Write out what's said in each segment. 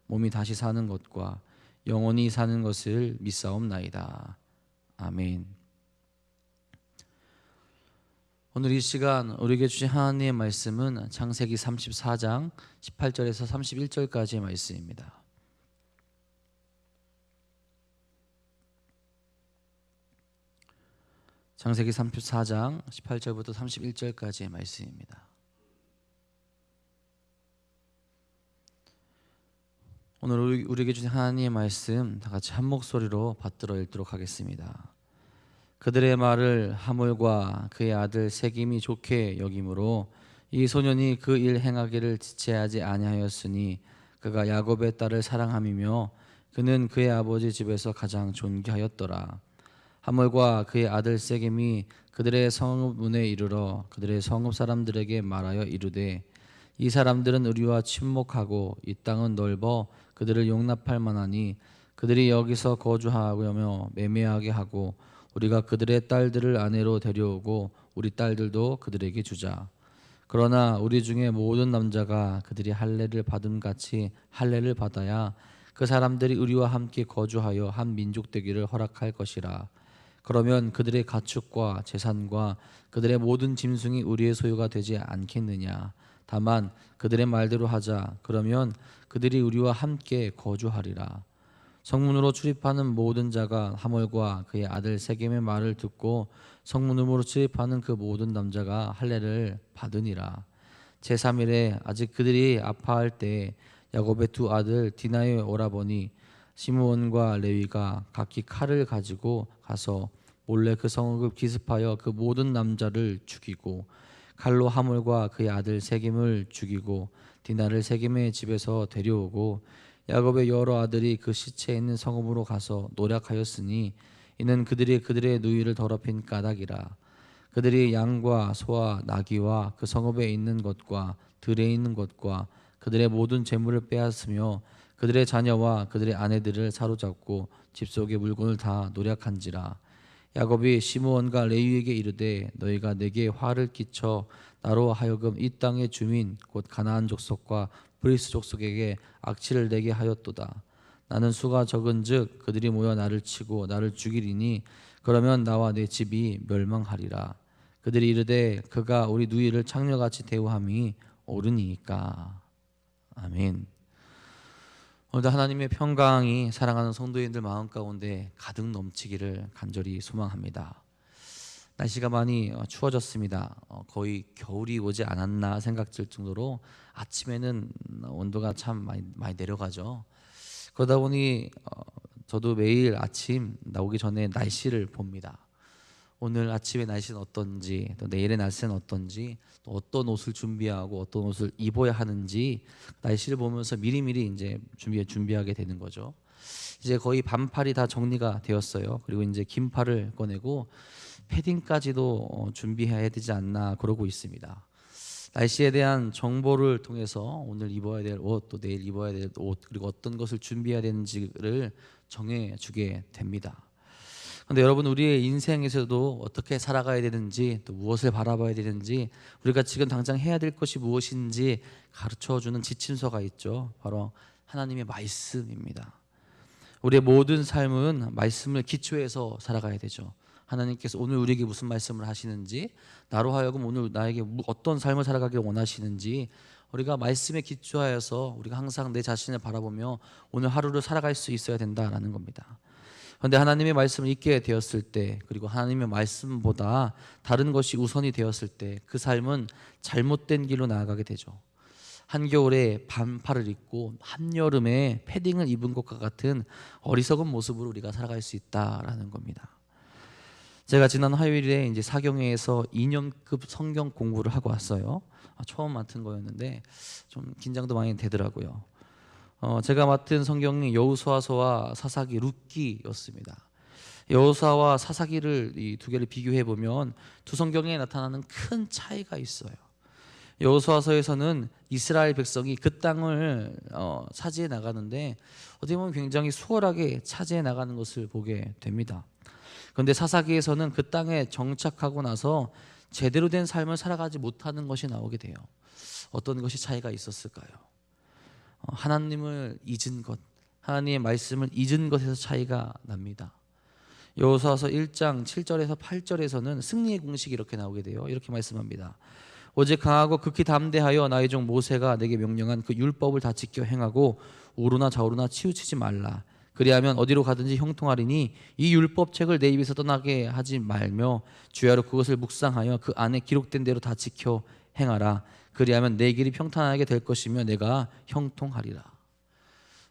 몸이 다시 사는 것과 영원히 사는 것을 믿사옵나이다. 아멘. 오늘 이 시간 우리에게 주신 하나님의 말씀은 창세기 34장 18절에서 31절까지의 말씀입니다. 창세기 34장 18절부터 31절까지의 말씀입니다. 오늘 우리에게 주신 하나님의 말씀 다 같이 한 목소리로 받들어 읽도록 하겠습니다. 그들의 말을 하몰과 그의 아들 세김이 좋게 여김으로 이 소년이 그 일 행하기를 지체하지 아니하였으니 그가 야곱의 딸을 사랑함이며 그는 그의 아버지 집에서 가장 존귀하였더라. 하몰과 그의 아들 세겜이 그들의 성읍 문에 이르러 그들의 성읍 사람들에게 말하여 이르되 이 사람들은 우리와 친목하고 이 땅은 넓어 그들을 용납할 만하니 그들이 여기서 거주하며 매매하게 하고 우리가 그들의 딸들을 아내로 데려오고 우리 딸들도 그들에게 주자. 그러나 우리 중에 모든 남자가 그들이 할례를 받음같이 할례를 받아야 그 사람들이 우리와 함께 거주하여 한 민족 되기를 허락할 것이라. 그러면 그들의 가축과 재산과 그들의 모든 짐승이 우리의 소유가 되지 않겠느냐. 다만 그들의 말대로 하자. 그러면 그들이 우리와 함께 거주하리라. 성문으로 출입하는 모든 자가 하몰과 그의 아들 세겜의 말을 듣고 성문으로 출입하는 그 모든 남자가 할례를 받으니라. 제3일에 아직 그들이 아파할 때에 야곱의 두 아들 디나의 오라버니 시므온과 레위가 각기 칼을 가지고 가서 몰래 그 성읍을 기습하여 그 모든 남자를 죽이고 칼로 하몰과 그의 아들 세겜을 죽이고 디나를 세겜의 집에서 데려오고 야곱의 여러 아들이 그 시체에 있는 성읍으로 가서 노략하였으니 이는 그들이 그들의 누이를 더럽힌 까닭이라. 그들이 양과 소와 나귀와 그 성읍에 있는 것과 들에 있는 것과 그들의 모든 재물을 빼앗으며 그들의 자녀와 그들의 아내들을 사로잡고 집 속의 물건을 다 노략한지라. 야곱이 시므온과 레위에게 이르되 너희가 내게 화를 끼쳐 나로 하여금 이 땅의 주민 곧 가나안 족속과 브리스 족속에게 악취를 내게 하였도다. 나는 수가 적은즉 그들이 모여 나를 치고 나를 죽이리니 그러면 나와 내 집이 멸망하리라. 그들이 이르되 그가 우리 누이를 창녀같이 대우함이 옳으니까. 아멘. 오늘도 하나님의 평강이 사랑하는 성도인들 마음 가운데 가득 넘치기를 간절히 소망합니다. 날씨가 많이 추워졌습니다. 거의 겨울이 오지 않았나 생각될 정도로 아침에는 온도가 참 많이 내려가죠. 그러다 보니 저도 매일 아침 나오기 전에 날씨를 봅니다. 오늘 아침의 날씨는 어떤지, 또 내일의 날씨는 어떤지, 또 어떤 옷을 준비하고 어떤 옷을 입어야 하는지 날씨를 보면서 미리미리 이제 준비하게 되는 거죠. 이제 거의 반팔이 다 정리가 되었어요. 그리고 이제 긴팔을 꺼내고 패딩까지도 준비해야 되지 않나 그러고 있습니다. 날씨에 대한 정보를 통해서 오늘 입어야 될 옷, 또 내일 입어야 될 옷, 그리고 어떤 것을 준비해야 되는지를 정해주게 됩니다. 그런데 여러분, 우리의 인생에서도 어떻게 살아가야 되는지, 또 무엇을 바라봐야 되는지, 우리가 지금 당장 해야 될 것이 무엇인지 가르쳐주는 지침서가 있죠. 바로 하나님의 말씀입니다. 우리의 모든 삶은 말씀을 기초해서 살아가야 되죠. 하나님께서 오늘 우리에게 무슨 말씀을 하시는지, 나로 하여금 오늘 나에게 어떤 삶을 살아가기를 원하시는지, 우리가 말씀에 기초하여서 우리가 항상 내 자신을 바라보며 오늘 하루를 살아갈 수 있어야 된다라는 겁니다. 그런데 하나님의 말씀을 읽게 되었을 때, 그리고 하나님의 말씀보다 다른 것이 우선이 되었을 때 그 삶은 잘못된 길로 나아가게 되죠. 한겨울에 반팔을 입고 한여름에 패딩을 입은 것과 같은 어리석은 모습으로 우리가 살아갈 수 있다라는 겁니다. 제가 지난 화요일에 이제 사경회에서 2년급 성경 공부를 하고 왔어요. 처음 맡은 거였는데 좀 긴장도 많이 되더라고요. 제가 맡은 성경이 여호수아서와 사사기 룻기였습니다. 여호수아와 사사기를 이 두 개를 비교해 보면 두 성경에 나타나는 큰 차이가 있어요. 여호수아서에서는 이스라엘 백성이 그 땅을 차지해 나가는데 어떻게 보면 굉장히 수월하게 차지해 나가는 것을 보게 됩니다. 그런데 사사기에서는 그 땅에 정착하고 나서 제대로 된 삶을 살아가지 못하는 것이 나오게 돼요. 어떤 것이 차이가 있었을까요? 하나님을 잊은 것, 하나님의 말씀을 잊은 것에서 차이가 납니다. 여호수아서 1장 7절에서 8절에서는 승리의 공식이 이렇게 나오게 돼요. 이렇게 말씀합니다. 오직 강하고 극히 담대하여 나의 종 모세가 내게 명령한 그 율법을 다 지켜 행하고 우르나 좌우르나 치우치지 말라. 그리하면 어디로 가든지 형통하리니 이 율법책을 내 입에서 떠나게 하지 말며 주야로 그것을 묵상하여 그 안에 기록된 대로 다 지켜 행하라. 그리하면 내 길이 평탄하게 될 것이며 내가 형통하리라.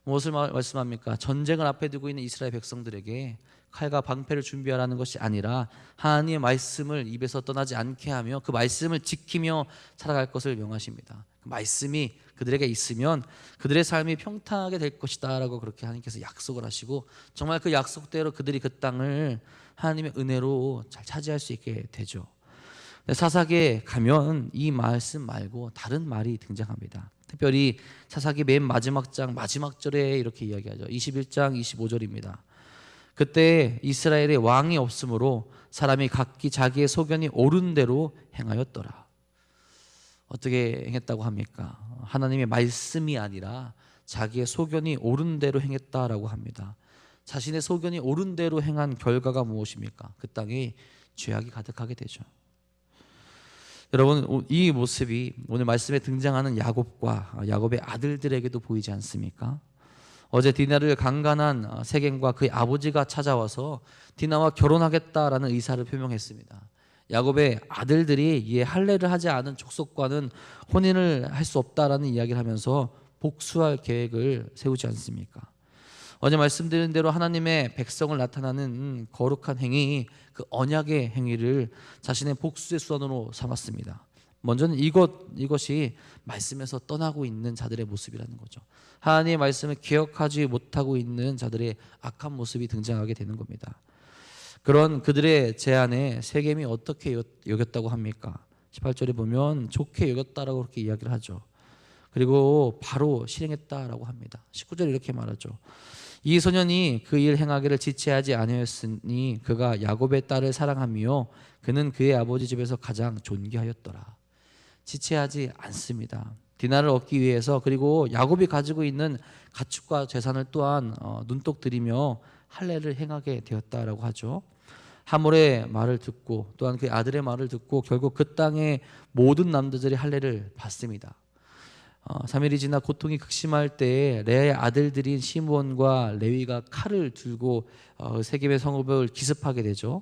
무엇을 말씀합니까? 전쟁을 앞에 두고 있는 이스라엘 백성들에게 칼과 방패를 준비하라는 것이 아니라 하나님의 말씀을 입에서 떠나지 않게 하며 그 말씀을 지키며 살아갈 것을 명하십니다. 그 말씀이 그들에게 있으면 그들의 삶이 평탄하게 될 것이다 라고 그렇게 하나님께서 약속을 하시고 정말 그 약속대로 그들이 그 땅을 하나님의 은혜로 잘 차지할 수 있게 되죠. 사사기에 가면 이 말씀 말고 다른 말이 등장합니다. 특별히 사사기 맨 마지막 장 마지막 절에 이렇게 이야기하죠. 21장 25절입니다. 그때 이스라엘에 왕이 없으므로 사람이 각기 자기의 소견이 옳은 대로 행하였더라. 어떻게 행했다고 합니까? 하나님의 말씀이 아니라 자기의 소견이 옳은 대로 행했다라고 합니다. 자신의 소견이 옳은 대로 행한 결과가 무엇입니까? 그 땅에 죄악이 가득하게 되죠. 여러분, 이 모습이 오늘 말씀에 등장하는 야곱과 야곱의 아들들에게도 보이지 않습니까? 어제 디나를 강간한 세겜과 그의 아버지가 찾아와서 디나와 결혼하겠다라는 의사를 표명했습니다. 야곱의 아들들이 이에 할례를 하지 않은 족속과는 혼인을 할 수 없다라는 이야기를 하면서 복수할 계획을 세우지 않습니까? 어제 말씀드린 대로 하나님의 백성을 나타나는 거룩한 행위, 그 언약의 행위를 자신의 복수의 수단으로 삼았습니다. 먼저는 이것이 말씀에서 떠나고 있는 자들의 모습이라는 거죠. 하나님의 말씀을 기억하지 못하고 있는 자들의 악한 모습이 등장하게 되는 겁니다. 그런 그들의 제안에 세겜이 어떻게 여겼다고 합니까? 18절에 보면 좋게 여겼다라고 그렇게 이야기를 하죠. 그리고 바로 실행했다라고 합니다. 19절에 이렇게 말하죠. 이 소년이 그 일 행하기를 지체하지 아니하였으니 그가 야곱의 딸을 사랑하며 그는 그의 아버지 집에서 가장 존귀하였더라. 지체하지 않습니다. 디나를 얻기 위해서, 그리고 야곱이 가지고 있는 가축과 재산을 또한 눈독 들이며 할례를 행하게 되었다라고 하죠. 하몰의 말을 듣고 또한 그 아들의 말을 듣고 결국 그 땅의 모든 남자들이 할례를 받습니다. 3일이 지나 고통이 극심할 때에 레아의 아들들인 시므온과 레위가 칼을 들고 세겜의 성읍을 기습하게 되죠.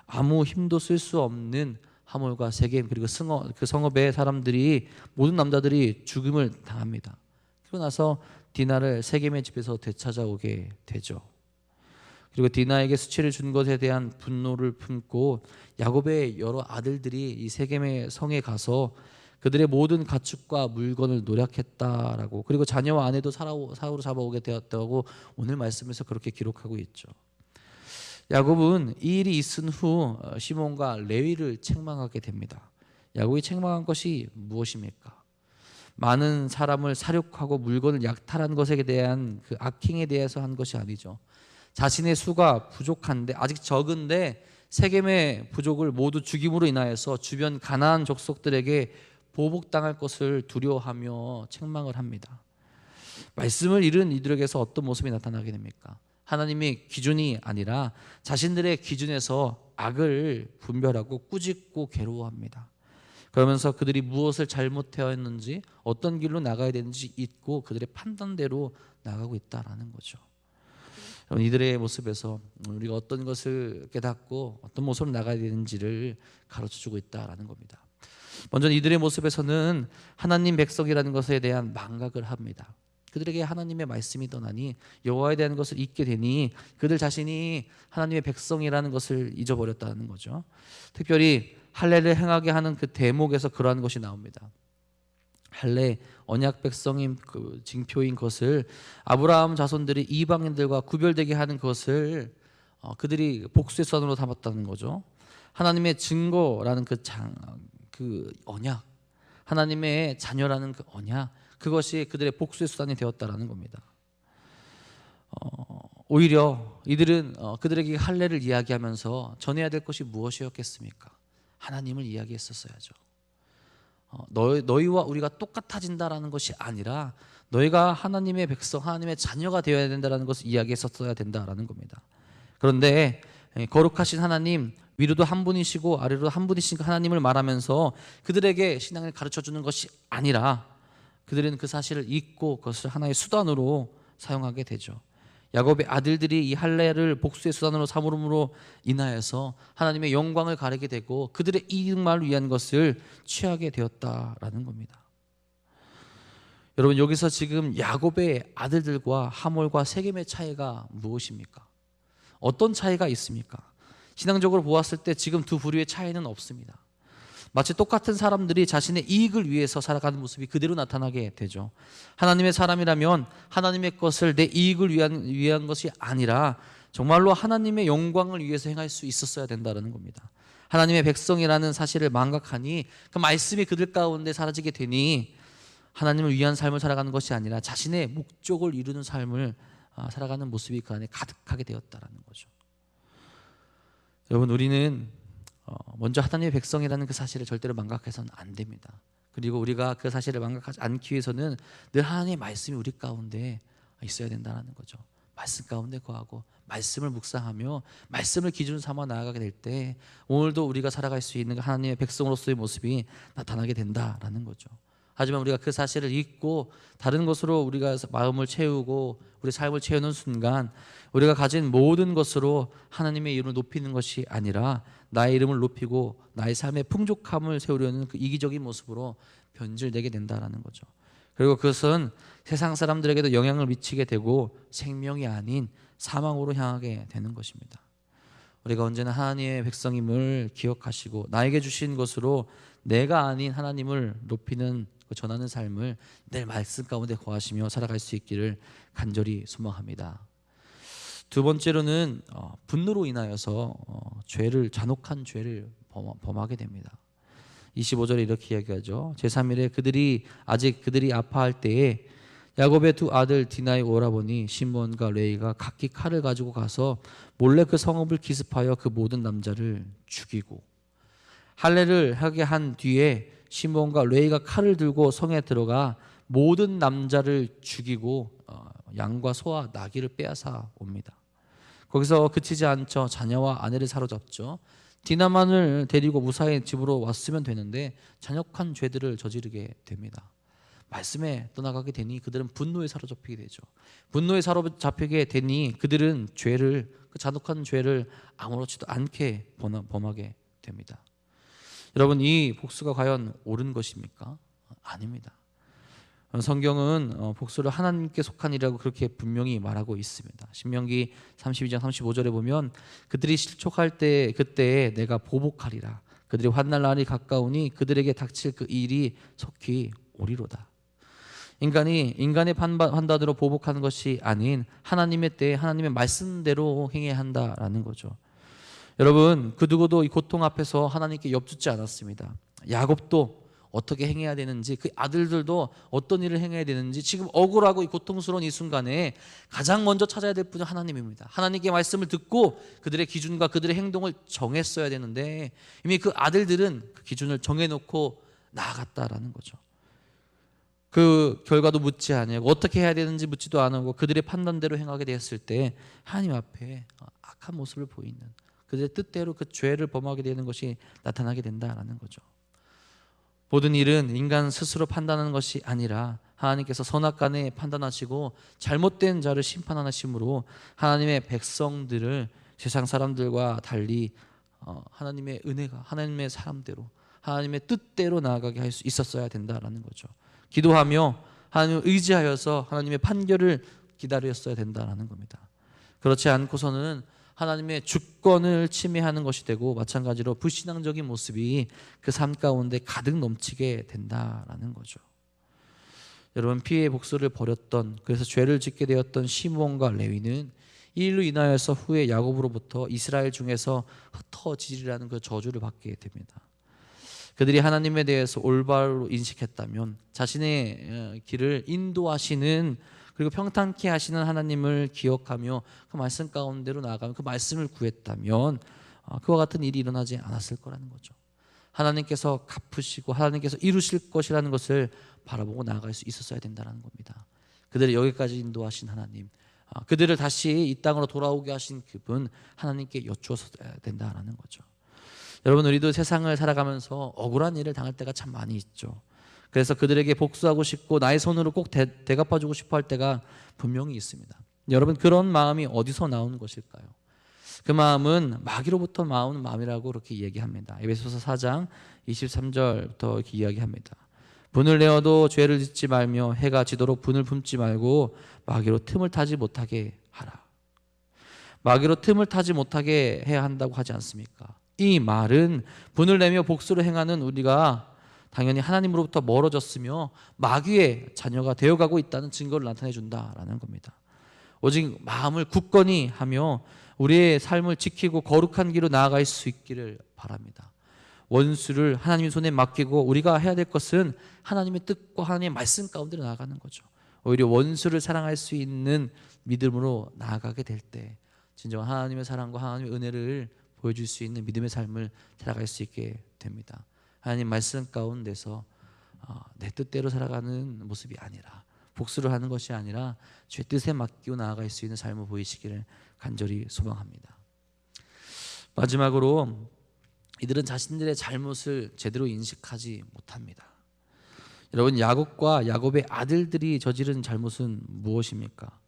아무 힘도 쓸 수 없는 하몰과 세겜 그리고 그 성읍의 사람들이, 모든 남자들이 죽음을 당합니다. 그러고 나서 디나를 세겜의 집에서 되찾아오게 되죠. 그리고 디나에게 수치를 준 것에 대한 분노를 품고 야곱의 여러 아들들이 이 세겜의 성에 가서 그들의 모든 가축과 물건을 노략했다라고, 그리고 자녀와 아내도 사로잡아오게 되었다고 오늘 말씀에서 그렇게 기록하고 있죠. 야곱은 이 일이 있은 후 시몬과 레위를 책망하게 됩니다. 야곱이 책망한 것이 무엇입니까? 많은 사람을 살육하고 물건을 약탈한 것에 대한 그 악행에 대해서 한 것이 아니죠. 자신의 수가 부족한데, 아직 적은데 세겜의 부족을 모두 죽임으로 인하여서 주변 가나안 족속들에게 보복당할 것을 두려워하며 책망을 합니다. 말씀을 잃은 이들에게서 어떤 모습이 나타나게 됩니까? 하나님의 기준이 아니라 자신들의 기준에서 악을 분별하고 꾸짖고 괴로워합니다. 그러면서 그들이 무엇을 잘못했는지, 어떤 길로 나가야 되는지 잊고 그들의 판단대로 나가고 있다라는 거죠. 이들의 모습에서 우리가 어떤 것을 깨닫고 어떤 모습으로 나가야 되는지를 가르쳐주고 있다라는 겁니다. 먼저 이들의 모습에서는 하나님 백성이라는 것에 대한 망각을 합니다. 그들에게 하나님의 말씀이 떠나니 여호와에 대한 것을 잊게 되니 그들 자신이 하나님의 백성이라는 것을 잊어버렸다는 거죠. 특별히 할례를 행하게 하는 그 대목에서 그러한 것이 나옵니다. 할례, 언약 백성인 그 징표인 것을 아브라함 자손들이 이방인들과 구별되게 하는 것을 그들이 복수의 수단으로 삼았다는 거죠. 하나님의 증거라는 그 언약, 하나님의 자녀라는 그 언약, 그것이 그들의 복수의 수단이 되었다라는 겁니다. 오히려 이들은 그들에게 할례를 이야기하면서 전해야 될 것이 무엇이었겠습니까? 하나님을 이야기했었어야죠. 너희와 우리가 똑같아진다라는 것이 아니라 너희가 하나님의 백성, 하나님의 자녀가 되어야 된다는 것을 이야기했었어야 된다라는 겁니다. 그런데 거룩하신 하나님, 위로도 한 분이시고 아래로도 한 분이신 하나님을 말하면서 그들에게 신앙을 가르쳐주는 것이 아니라 그들은 그 사실을 잊고 그것을 하나의 수단으로 사용하게 되죠. 야곱의 아들들이 이 할례를 복수의 수단으로 삼음으로 인하여서 하나님의 영광을 가리게 되고 그들의 이익만을 위한 것을 취하게 되었다라는 겁니다. 여러분, 여기서 지금 야곱의 아들들과 하몰과 세겜의 차이가 무엇입니까? 어떤 차이가 있습니까? 신앙적으로 보았을 때 지금 두 부류의 차이는 없습니다. 마치 똑같은 사람들이 자신의 이익을 위해서 살아가는 모습이 그대로 나타나게 되죠. 하나님의 사람이라면 하나님의 것을 내 이익을 위한 것이 아니라 정말로 하나님의 영광을 위해서 행할 수 있었어야 된다는 겁니다. 하나님의 백성이라는 사실을 망각하니 그 말씀이 그들 가운데 사라지게 되니 하나님을 위한 삶을 살아가는 것이 아니라 자신의 목적을 이루는 삶을 살아가는 모습이 그 안에 가득하게 되었다는 거죠. 여러분, 우리는 먼저 하나님의 백성이라는 그 사실을 절대로 망각해서는 안 됩니다. 그리고 우리가 그 사실을 망각하지 않기 위해서는 늘 하나님의 말씀이 우리 가운데 있어야 된다는 거죠. 말씀 가운데 거하고 말씀을 묵상하며 말씀을 기준 삼아 나아가게 될 때 오늘도 우리가 살아갈 수 있는 하나님의 백성으로서의 모습이 나타나게 된다라는 거죠. 하지만 우리가 그 사실을 잊고 다른 것으로 우리가 마음을 채우고 우리 삶을 채우는 순간 우리가 가진 모든 것으로 하나님의 이름을 높이는 것이 아니라 나의 이름을 높이고 나의 삶의 풍족함을 세우려는 그 이기적인 모습으로 변질되게 된다라는 거죠. 그리고 그것은 세상 사람들에게도 영향을 미치게 되고 생명이 아닌 사망으로 향하게 되는 것입니다. 우리가 언제나 하나님의 백성임을 기억하시고 나에게 주신 것으로 내가 아닌 하나님을 높이는 전하는 삶을 내 말씀 가운데 거하시며 살아갈 수 있기를 간절히 소망합니다. 두 번째로는 분노로 인하여서 잔혹한 죄를 범하게 됩니다. 25절에 이렇게 이야기하죠. 제3일에 그들이 아파할 때에 야곱의 두 아들 디나의 오라버니 시몬과 레이가 각기 칼을 가지고 가서 몰래 그 성읍을 기습하여 그 모든 남자를 죽이고, 할례를 하게 한 뒤에 시몬과 레이가 칼을 들고 성에 들어가 모든 남자를 죽이고 양과 소와 나귀를 빼앗아 옵니다. 거기서 그치지 않죠. 자녀와 아내를 사로잡죠. 디나만을 데리고 무사히 집으로 왔으면 되는데 잔혹한 죄들을 저지르게 됩니다. 말씀에 떠나가게 되니 그들은 분노에 사로잡히게 되죠. 분노에 사로잡히게 되니 그들은 그 잔혹한 죄를 아무렇지도 않게 범하게 됩니다. 여러분, 이 복수가 과연 옳은 것입니까? 아닙니다. 성경은 복수를 하나님께 속한 일이라고 그렇게 분명히 말하고 있습니다. 신명기 32장 35절에 보면 그들이 실족할 때 그때에 내가 보복하리라. 그들이 환난 날이 가까우니 그들에게 닥칠 그 일이 속히 오리로다. 인간의 판단으로 보복하는 것이 아닌 하나님의 때에 하나님의 말씀대로 행해야 한다라는 거죠. 여러분, 그 누구도 이 고통 앞에서 하나님께 엽죽지 않았습니다. 야곱도 어떻게 행해야 되는지, 그 아들들도 어떤 일을 행해야 되는지 지금 억울하고 이 고통스러운 이 순간에 가장 먼저 찾아야 될 분은 하나님입니다. 하나님께 말씀을 듣고 그들의 기준과 그들의 행동을 정했어야 되는데 이미 그 아들들은 그 기준을 정해놓고 나아갔다라는 거죠. 그 결과도 묻지 않고 어떻게 해야 되는지 묻지도 않고 그들의 판단대로 행하게 되었을 때 하나님 앞에 악한 모습을 보이는, 그들의 뜻대로 그 죄를 범하게 되는 것이 나타나게 된다라는 거죠. 모든 일은 인간 스스로 판단하는 것이 아니라 하나님께서 선악간에 판단하시고 잘못된 자를 심판하심으로 하나님의 백성들을 세상 사람들과 달리 하나님의 은혜가 하나님의 사람대로 하나님의 뜻대로 나아가게 할 수 있었어야 된다라는 거죠. 기도하며 하나님을 의지하여서 하나님의 판결을 기다렸어야 된다라는 겁니다. 그렇지 않고서는 하나님의 주권을 침해하는 것이 되고 마찬가지로 불신앙적인 모습이 그 삶 가운데 가득 넘치게 된다라는 거죠. 여러분, 피해 복수를 벌였던, 그래서 죄를 짓게 되었던 시몬과 레위는 이 일로 인하여서 후에 야곱으로부터 이스라엘 중에서 흩어지리라는 그 저주를 받게 됩니다. 그들이 하나님에 대해서 올바로 인식했다면 자신의 길을 인도하시는, 그리고 평탄케 하시는 하나님을 기억하며 그 말씀 가운데로 나아가면 그 말씀을 구했다면 그와 같은 일이 일어나지 않았을 거라는 거죠. 하나님께서 갚으시고 하나님께서 이루실 것이라는 것을 바라보고 나아갈 수 있었어야 된다는 겁니다. 그들을 여기까지 인도하신 하나님, 그들을 다시 이 땅으로 돌아오게 하신 그분 하나님께 여쭈어서 된다라는 거죠. 여러분, 우리도 세상을 살아가면서 억울한 일을 당할 때가 참 많이 있죠. 그래서 그들에게 복수하고 싶고 나의 손으로 꼭 대갚아주고 싶어 할 때가 분명히 있습니다. 여러분, 그런 마음이 어디서 나오는 것일까요? 그 마음은 마귀로부터 나오는 마음이라고 그렇게 얘기합니다. 에베소서 4장 23절부터 이렇게 이야기합니다. 분을 내어도 죄를 짓지 말며 해가 지도록 분을 품지 말고 마귀로 틈을 타지 못하게 하라. 마귀로 틈을 타지 못하게 해야 한다고 하지 않습니까? 이 말은 분을 내며 복수를 행하는 우리가 당연히 하나님으로부터 멀어졌으며 마귀의 자녀가 되어가고 있다는 증거를 나타내 준다라는 겁니다. 오직 마음을 굳건히 하며 우리의 삶을 지키고 거룩한 길로 나아갈 수 있기를 바랍니다. 원수를 하나님의 손에 맡기고 우리가 해야 될 것은 하나님의 뜻과 하나님의 말씀 가운데로 나아가는 거죠. 오히려 원수를 사랑할 수 있는 믿음으로 나아가게 될 때 진정한 하나님의 사랑과 하나님의 은혜를 보여줄 수 있는 믿음의 삶을 살아갈 수 있게 됩니다. 하나님 말씀 가운데서 내 뜻대로 살아가는 모습이 아니라, 복수를 하는 것이 아니라 주의 뜻에 맡기고 나아갈 수 있는 삶을 보이시기를 간절히 소망합니다. 마지막으로 이들은 자신들의 잘못을 제대로 인식하지 못합니다. 여러분, 야곱과 야곱의 아들들이 저지른 잘못은 무엇입니까?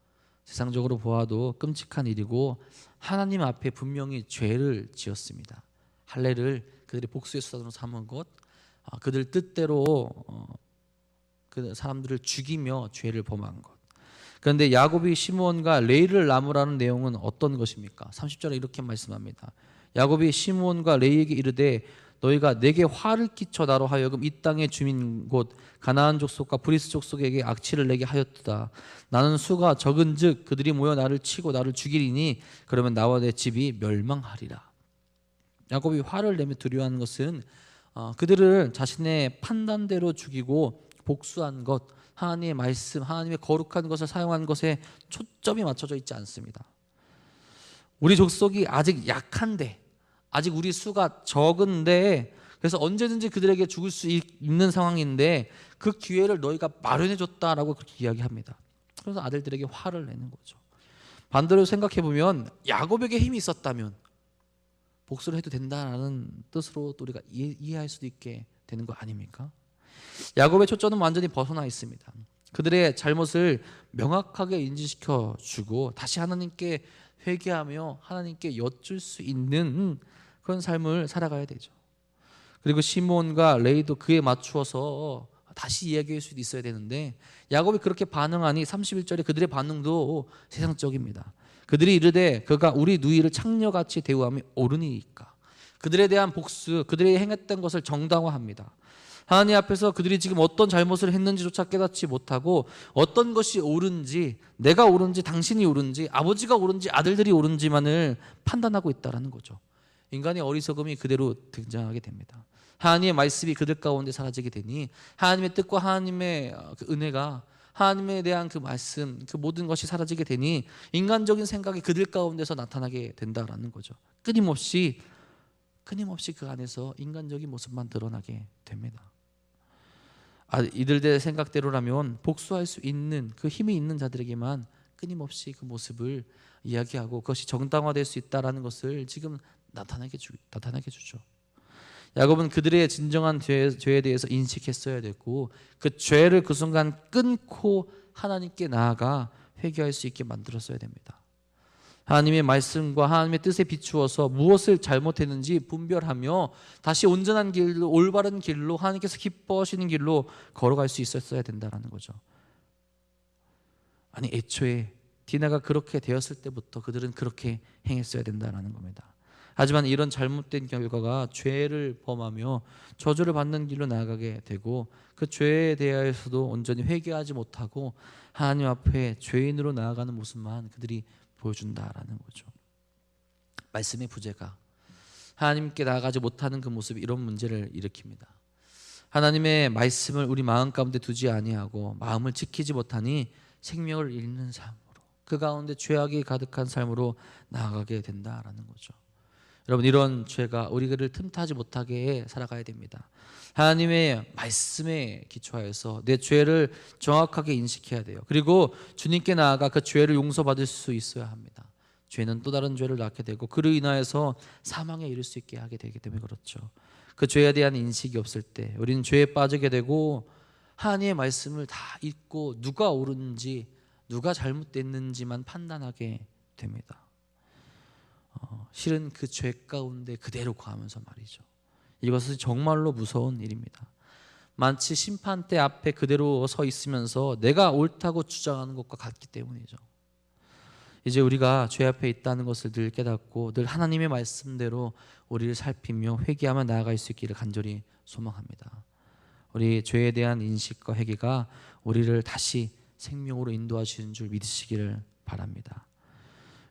세상적으로 보아도 끔찍한 일이고 하나님 앞에 분명히 죄를 지었습니다. 할례를 그들의 복수의 수단으로 삼은 것, 그들 뜻대로 그 사람들을 죽이며 죄를 범한 것. 그런데 야곱이 시므온과 레이를 나무라는 내용은 어떤 것입니까? 30절에 이렇게 말씀합니다. 야곱이 시므온과 레이에게 이르되 너희가 내게 화를 끼쳐 나로 하여금 이 땅의 주민 곧 가나안 족속과 브리스 족속에게 악취를 내게 하였도다. 나는 수가 적은즉 그들이 모여 나를 치고 나를 죽이리니 그러면 나와 내 집이 멸망하리라. 야곱이 화를 내며 두려워하는 것은 그들을 자신의 판단대로 죽이고 복수한 것, 하나님의 말씀, 하나님의 거룩한 것을 사용한 것에 초점이 맞춰져 있지 않습니다. 우리 족속이 아직 약한데, 아직 우리 수가 적은데, 그래서 언제든지 그들에게 죽을 수 있는 상황인데 그 기회를 너희가 마련해 줬다라고 그렇게 이야기합니다. 그래서 아들들에게 화를 내는 거죠. 반대로 생각해 보면 야곱에게 힘이 있었다면 복수를 해도 된다라는 뜻으로 또 우리가 이해할 수도 있게 되는 거 아닙니까? 야곱의 초점은 완전히 벗어나 있습니다. 그들의 잘못을 명확하게 인지시켜 주고 다시 하나님께 회개하며 하나님께 여쭐 수 있는 그런 삶을 살아가야 되죠. 그리고 시므온과 레이도 그에 맞추어서 다시 이야기할 수도 있어야 되는데 야곱이 그렇게 반응하니 31절에 그들의 반응도 세상적입니다. 그들이 이르되 그가 우리 누이를 창녀같이 대우함이 옳으니까. 그들에 대한 복수, 그들이 행했던 것을 정당화합니다. 하나님 앞에서 그들이 지금 어떤 잘못을 했는지조차 깨닫지 못하고 어떤 것이 옳은지, 내가 옳은지 당신이 옳은지 아버지가 옳은지 아들들이 옳은지만을 판단하고 있다는 거죠. 인간의 어리석음이 그대로 등장하게 됩니다. 하나님의 말씀이 그들 가운데 사라지게 되니 하나님의 뜻과 하나님의 그 은혜가, 하나님에 대한 그 말씀, 그 모든 것이 사라지게 되니 인간적인 생각이 그들 가운데서 나타나게 된다라는 거죠. 끊임없이 그 안에서 인간적인 모습만 드러나게 됩니다. 이들의 생각대로라면 복수할 수 있는 그 힘이 있는 자들에게만 끊임없이 그 모습을 이야기하고 그것이 정당화될 수 있다라는 것을 지금 나타나게 주죠. 야곱은 그들의 진정한 죄에 대해서 인식했어야 됐고 그 죄를 그 순간 끊고 하나님께 나아가 회개할 수 있게 만들었어야 됩니다. 하나님의 말씀과 하나님의 뜻에 비추어서 무엇을 잘못했는지 분별하며 다시 온전한 길로, 올바른 길로, 하나님께서 기뻐하시는 길로 걸어갈 수 있었어야 된다는 거죠. 아니, 애초에 디나가 그렇게 되었을 때부터 그들은 그렇게 행했어야 된다는 겁니다. 하지만 이런 잘못된 결과가 죄를 범하며 저주를 받는 길로 나아가게 되고 그 죄에 대하여서도 온전히 회개하지 못하고 하나님 앞에 죄인으로 나아가는 모습만 그들이 보여준다라는 거죠. 말씀의 부재가, 하나님께 나아가지 못하는 그 모습이 이런 문제를 일으킵니다. 하나님의 말씀을 우리 마음 가운데 두지 아니하고 마음을 지키지 못하니 생명을 잃는 삶으로, 그 가운데 죄악이 가득한 삶으로 나아가게 된다라는 거죠. 여러분, 이런 죄가 우리를 틈타지 못하게 살아가야 됩니다. 하나님의 말씀에 기초하여서 내 죄를 정확하게 인식해야 돼요. 그리고 주님께 나아가 그 죄를 용서받을 수 있어야 합니다. 죄는 또 다른 죄를 낳게 되고 그로 인하여서 사망에 이를 수 있게 하게 되기 때문에 그렇죠. 그 죄에 대한 인식이 없을 때 우리는 죄에 빠지게 되고 하나님의 말씀을 다 잊고 누가 옳은지 누가 잘못됐는지만 판단하게 됩니다. 실은 그 죄 가운데 그대로 거하면서 말이죠. 이것은 정말로 무서운 일입니다. 마치 심판대 앞에 그대로 서 있으면서 내가 옳다고 주장하는 것과 같기 때문이죠. 이제 우리가 죄 앞에 있다는 것을 늘 깨닫고 늘 하나님의 말씀대로 우리를 살피며 회개하며 나아갈 수 있기를 간절히 소망합니다. 우리 죄에 대한 인식과 회개가 우리를 다시 생명으로 인도하시는 줄 믿으시기를 바랍니다.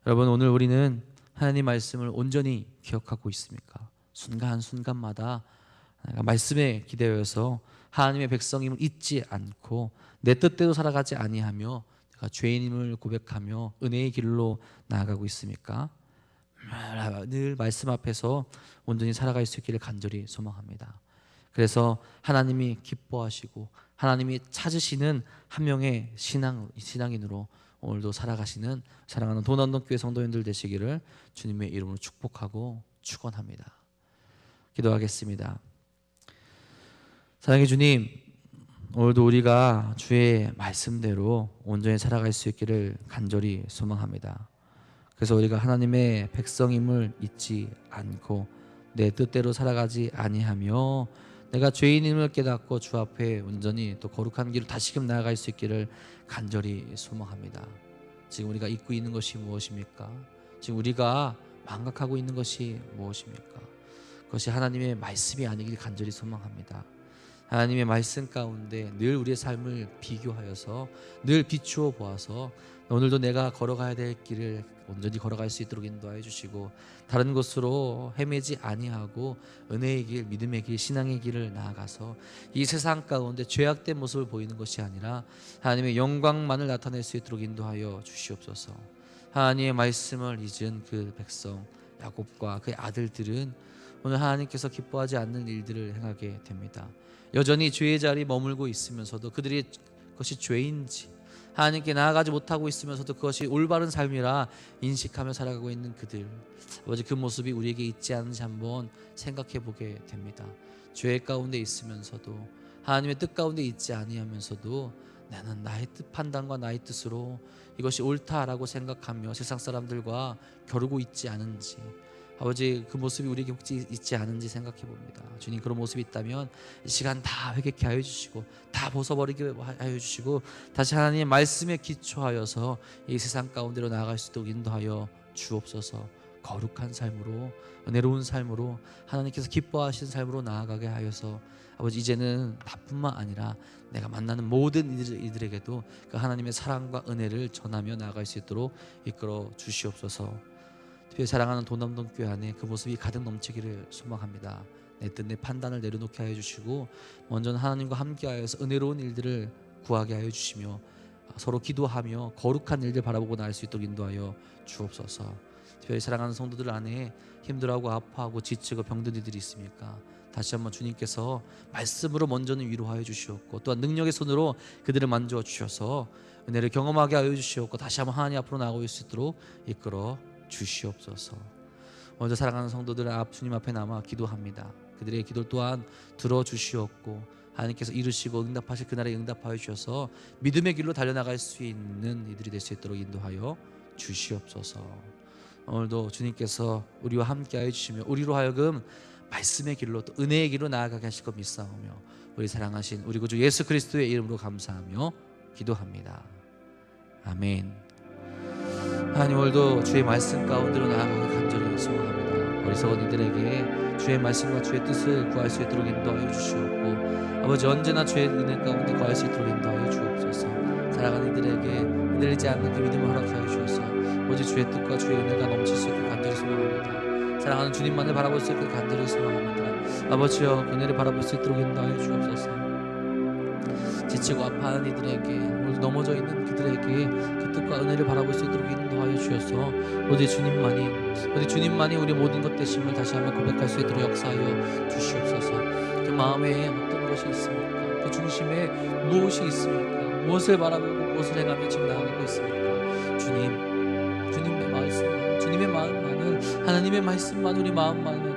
여러분, 오늘 우리는 하나님 말씀을 온전히 기억하고 있습니까? 순간순간마다 말씀에 기대어서 하나님의 백성임을 잊지 않고 내 뜻대로 살아가지 아니하며 내가 죄인임을 고백하며 은혜의 길로 나아가고 있습니까? 늘 말씀 앞에서 온전히 살아갈 수 있기를 간절히 소망합니다. 그래서 하나님이 기뻐하시고 하나님이 찾으시는 한 명의 신앙인으로 오늘도 살아가시는 사랑하는 도남동교회 성도님들 되시기를 주님의 이름으로 축복하고 축원합니다. 기도하겠습니다. 사랑의 주님, 오늘도 우리가 주의 말씀대로 온전히 살아갈 수 있기를 간절히 소망합니다. 그래서 우리가 하나님의 백성임을 잊지 않고 내 뜻대로 살아가지 아니하며 내가 죄인임을 깨닫고 주 앞에 온전히 또 거룩한 길을 다시금 나아갈 수 있기를 간절히 소망합니다. 지금 우리가 잊고 있는 것이 무엇입니까? 지금 우리가 망각하고 있는 것이 무엇입니까? 그것이 하나님의 말씀이 아니길 간절히 소망합니다. 하나님의 말씀 가운데 늘 우리의 삶을 비교하여서 늘 비추어 보아서 오늘도 내가 걸어가야 될 길을 온전히 걸어갈 수 있도록 인도하여 주시고 다른 곳으로 헤매지 아니하고 은혜의 길, 믿음의 길, 신앙의 길을 나아가서 이 세상 가운데 죄악된 모습을 보이는 것이 아니라 하나님의 영광만을 나타낼 수 있도록 인도하여 주시옵소서. 하나님의 말씀을 잊은 그 백성 야곱과 그의 아들들은 오늘 하나님께서 기뻐하지 않는 일들을 행하게 됩니다. 여전히 죄의 자리에 머물고 있으면서도 그들이 그것이 죄인지 하나님께 나아가지 못하고 있으면서도 그것이 올바른 삶이라 인식하며 살아가고 있는 그들, 아버지, 그 모습이 우리에게 있지 않은지 한번 생각해 보게 됩니다. 죄 가운데 있으면서도 하나님의 뜻 가운데 있지 아니하면서도 나는 나의 뜻 판단과 나의 뜻으로 이것이 옳다라고 생각하며 세상 사람들과 겨루고 있지 않은지, 아버지, 그 모습이 우리에게 혹시 있지 않은지 생각해 봅니다. 주님, 그런 모습이 있다면 이 시간 다 회개케 하여 주시고 다 벗어버리게 하여 주시고 다시 하나님의 말씀에 기초하여서 이 세상 가운데로 나아갈 수 있도록 인도하여 주옵소서. 거룩한 삶으로, 은혜로운 삶으로, 하나님께서 기뻐하시는 삶으로 나아가게 하여서 아버지, 이제는 나뿐만 아니라 내가 만나는 모든 이들에게도 그 하나님의 사랑과 은혜를 전하며 나아갈 수 있도록 이끌어 주시옵소서. 특별히 사랑하는 도남동교회 안에 그 모습이 가득 넘치기를 소망합니다. 내 뜻, 내 판단을 내려놓게 하여 주시고 먼저는 하나님과 함께하여서 은혜로운 일들을 구하게 하여 주시며 서로 기도하며 거룩한 일들 바라보고 나갈 수 있도록 인도하여 주옵소서. 특별히 사랑하는 성도들 안에 힘들어하고 아파하고 지치고 병든 이들이 있습니까? 다시 한번 주님께서 말씀으로 먼저는 위로하여 주시옵고 또한 능력의 손으로 그들을 만져 주셔서 은혜를 경험하게 하여 주시옵고 다시 한번 하나님 앞으로 나아갈 수 있도록 이끌어 주시옵소서. 먼저 사랑하는 성도들 주님 앞에 남아 기도합니다. 그들의 기도 또한 들어주시옵고 하나님께서 이루시고 응답하실 그날에 응답하여 주셔서 믿음의 길로 달려나갈 수 있는 이들이 될 수 있도록 인도하여 주시옵소서. 오늘도 주님께서 우리와 함께하여 주시며 우리로 하여금 말씀의 길로 또 은혜의 길로 나아가게 하실 것 믿사오며 우리 사랑하신 우리 구주 예수 그리스도의 이름으로 감사하며 기도합니다. 아멘. 하나님, 오늘도 주의 말씀 가운데로 나아가기 간절히 소망합니다. 어리석은 이들에게 주의 말씀과 주의 뜻을 구할 수 있도록 인도하여 주시옵고 아버지, 언제나 주의 은혜 가운데 구할 수 있도록 인도하여 주옵소서. 살아가는 이들에게 흔들리지 않는 그 믿음을 허락하여 주셔서 오직 주의 뜻과 주의 은혜가 넘칠 수 있게 간절히 소망합니다. 사랑하는 주님만을 바라볼 수 있게 간절히 소망합니다. 아버지여, 은혜를 바라볼 수 있도록 인도하여 주옵소서. 지치고 아파하는 이들에게, 오늘 넘어져 있는 그들에게 그 뜻과 은혜를 바라볼 수 있도록 인도하여 주셔서 오직 주님만이 우리 모든 것 되심을 다시 한번 고백할 수 있도록 역사하여 주시옵소서. 그 마음에 어떤 것이 있습니까? 그 중심에 무엇이 있습니까? 무엇을 바라보고 무엇을 해가며 지금 나아가고 있습니까? 주님의 말씀만, 주님의 마음만은, 하나님의 말씀만 우리 마음만을